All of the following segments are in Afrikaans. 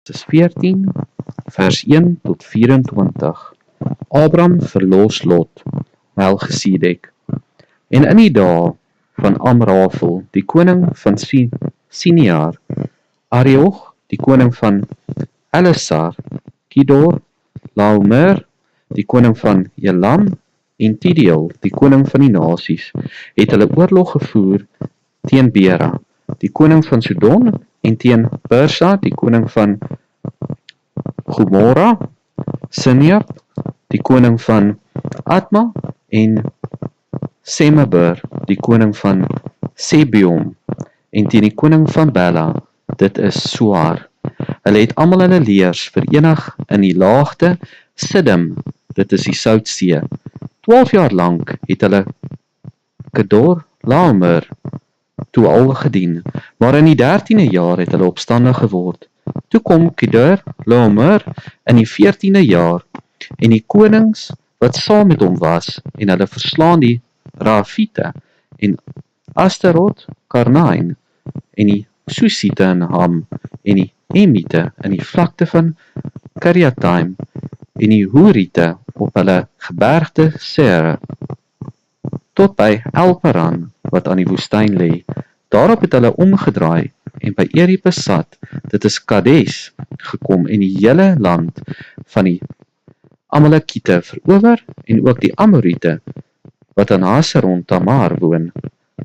Genesis 14, vers 1 tot 24. Abram verlos Lot, Melchisedek. En in die dae van Amrafel, die koning van Sinear, Arioch, die koning van Elasar, Kidor, Laomer, die koning van Elam, en Tidiel, die koning van die nasies, het hulle oorlog gevoer teen Bera, die koning van Sodom, en teen Birsa, die koning van Gomorra, Sinab, die koning van Adma, en Semeber, die koning van Sebeom, en teen die koning van Bela, dit is Soar. Hulle het almal hulle leers verenig in die laagte Siddim, dit is die Soutsee. 12 jaar lank het hulle Kedor Laomer toe al gedien, maar in die 13e jaar het hulle opstandig geword. Toe kom Kedor Laomer in die 14e jaar, en die konings wat saam met hom was, en hulle verslaan die Rafite, en Asterot, Karnaim, en die Susite in Ham, en die Emite in die vlakte van Kiriataim, en die Horite op hulle gebergte Seir, tot by Elparan, wat aan die woestyn lê. Daarop het hulle omgedraai, en by Eripesat, dit is Kades, gekom, en die hele land van die Amalekiete verower, en ook die Amorite, wat aan Haseron Tamar woon.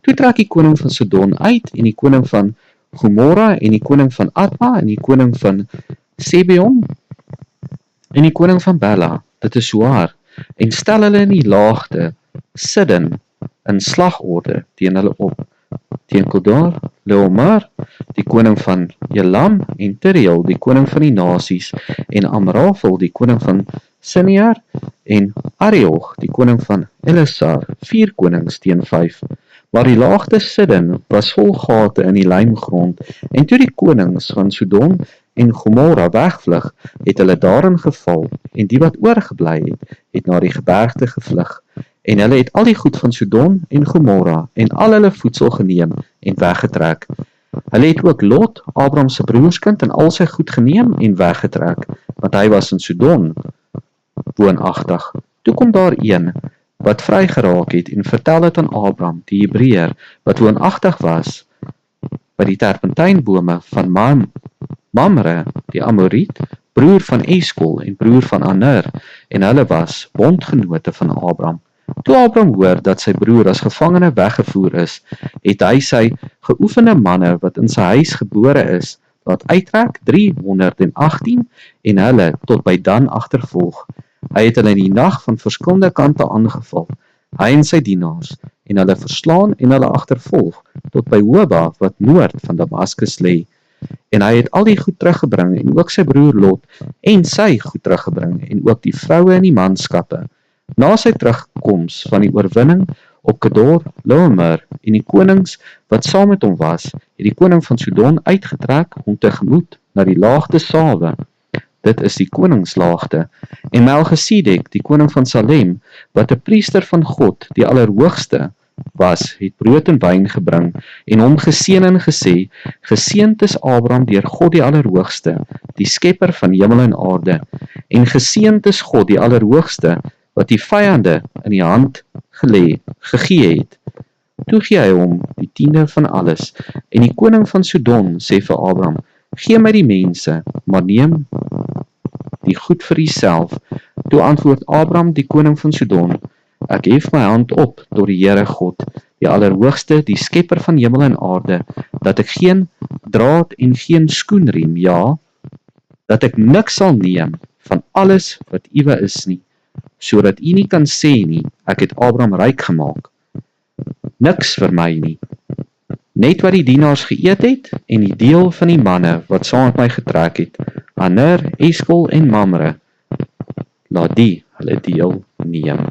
Toe trek die koning van Sodom uit, en die koning van Gomorra, en die koning van Adma, en die koning van Sebeom, en die koning van Bela, dit is Soar, en stel hulle in die laagte Siddim in slagorde teen hulle op, teen Kedor Laomer, die koning van Elam, en Tidiel, die koning van die nasies, en Amrafel, die koning van Sinear, en Arioch, die koning van Elasar, 4 konings teen 5. Maar die laagte Siddim was vol gate in die lijmgrond, en toe die konings van Sodom en Gomorra wegvlug, het hulle daarin geval, en die wat oorgebly het, het na die gebergte gevlug, en hulle het al die goed van Sodom en Gomorra, en al hulle voedsel geneem, en weggetrek. Hulle het ook Lot, Abram se broerskind, en al sy goed geneem, en weggetrek, want hy was in Sodom woonagtig. Toe kom daar een, wat vry geraak het, en vertel het aan Abram, die Hebreër, wat woonagtig was, by die terpentynbome van Mamre, die Amoriet, broer van Eskol, en broer van Aner, en hulle was bondgenote van Abram. Toe Abram hoor dat sy broer as gevangene weggevoer is, het hy sy geoefende manne, wat in sy huis gebore is, laat uittrek 318, en hulle tot by Dan agtervolg. Hy het hulle in die nag van verskillende kante aangeval, hy en sy dienaars, en hulle verslaan en hulle agtervolg, tot by Hoba, wat noord van Damaskus lê. En hy het al die goed teruggebring, en ook sy broer Lot, en sy goed teruggebring, en ook die vroue en die manskappe. Na sy terugkoms van die oorwinning op Kedor Laomer, en die konings wat saam met hom was, het die koning van Sodom uitgetrek om tegemoet na die laagte Sawe, dit is die koningslaagte, en Melchisedek, die koning van Salem, wat 'n priester van God, die Allerhoogste, was, het brood en wyn gebring, en hom geseën en gesê, geseënd is Abram deur God die Allerhoogste, die skepper van hemel en aarde, en geseënd is God die Allerhoogste, wat die vyande in die hand gegee het. Toe gee hy hom die 10de van alles, en die koning van Sodom sê vir Abram, gee my die mense, maar neem die goed vir jouself. Toe antwoord Abram die koning van Sodom, ek hef my hand op tot die Here God, die Allerhoogste, die skepper van hemel en aarde, dat ek geen draad en geen skoenriem, ja, dat ek niks sal neem van alles wat uwe is nie, sodat u nie kan sê nie, ek het Abram ryk gemaak. Niks vir my nie. Net wat die dienaars geëet het, en die deel van die manne wat saam met my getrek het, Aner, Eskol en Mamre, laat die hulle deel neem.